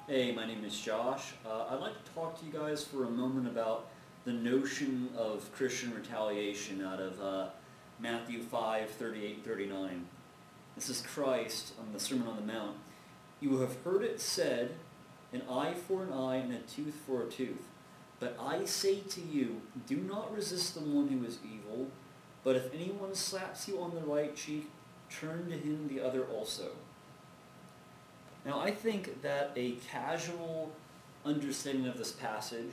Hey, my name is Josh. I'd like to talk to you guys for a moment about the notion of Christian retaliation out of Matthew 5:38-39. This is Christ on the Sermon on the Mount. You have heard it said, an eye for an eye and a tooth for a tooth. But I say to you, do not resist the one who is evil, but if anyone slaps you on the right cheek, turn to him the other also. Now, I think that a casual understanding of this passage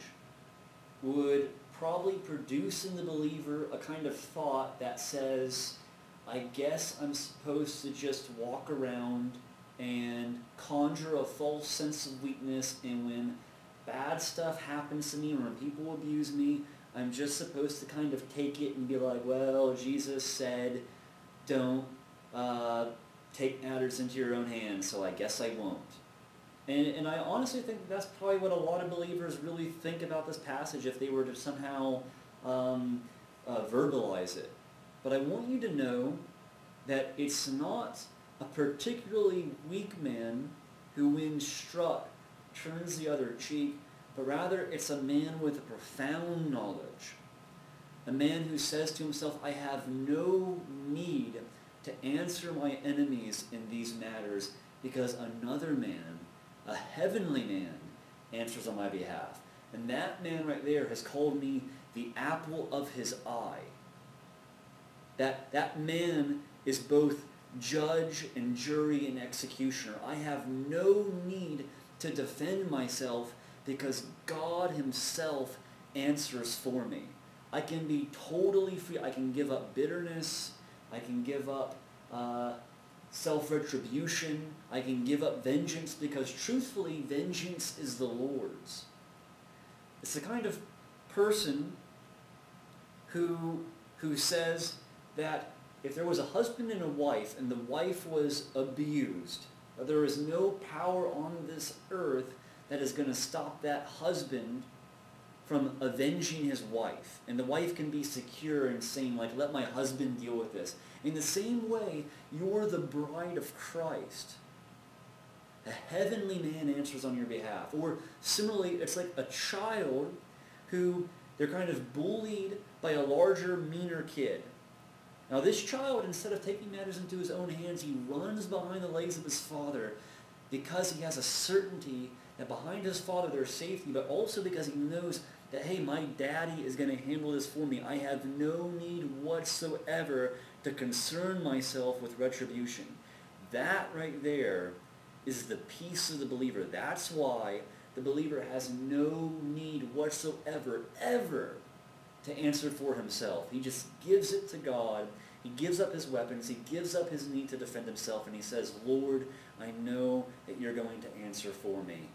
would probably produce in the believer a kind of thought that says, I guess I'm supposed to just walk around and conjure a false sense of weakness, and when bad stuff happens to me or when people abuse me, I'm just supposed to kind of take it and be like, well, Jesus said, don't take matters into your own hands, so I guess I won't. And I honestly think that's probably what a lot of believers really think about this passage if they were to somehow verbalize it. But I want you to know that it's not a particularly weak man who, when struck, turns the other cheek, but rather it's a man with a profound knowledge. A man who says to himself, I have no need to answer my enemies in these matters because another man, a heavenly man, answers on my behalf. And that man right there has called me the apple of his eye. That man is both judge and jury and executioner. I have no need to defend myself because God himself answers for me. I can be totally free. I can give up bitterness. I can give up self-retribution. I can give up vengeance because truthfully, vengeance is the Lord's. It's the kind of person who says that if there was a husband and a wife and the wife was abused, there is no power on this earth that is going to stop that husband from avenging his wife. And the wife can be secure and saying, like, let my husband deal with this. In the same way, you're the bride of Christ. A heavenly man answers on your behalf. Or similarly, it's like a child who they're kind of bullied by a larger, meaner kid. Now this child, instead of taking matters into his own hands, he runs behind the legs of his father because he has a certainty that behind his father there's safety, but also because he knows that, hey, my daddy is going to handle this for me. I have no need whatsoever to concern myself with retribution. That right there is the peace of the believer. That's why the believer has no need whatsoever, ever, to answer for himself. He just gives it to God. He gives up his weapons. He gives up his need to defend himself, and he says, Lord, I know that you're going to answer for me.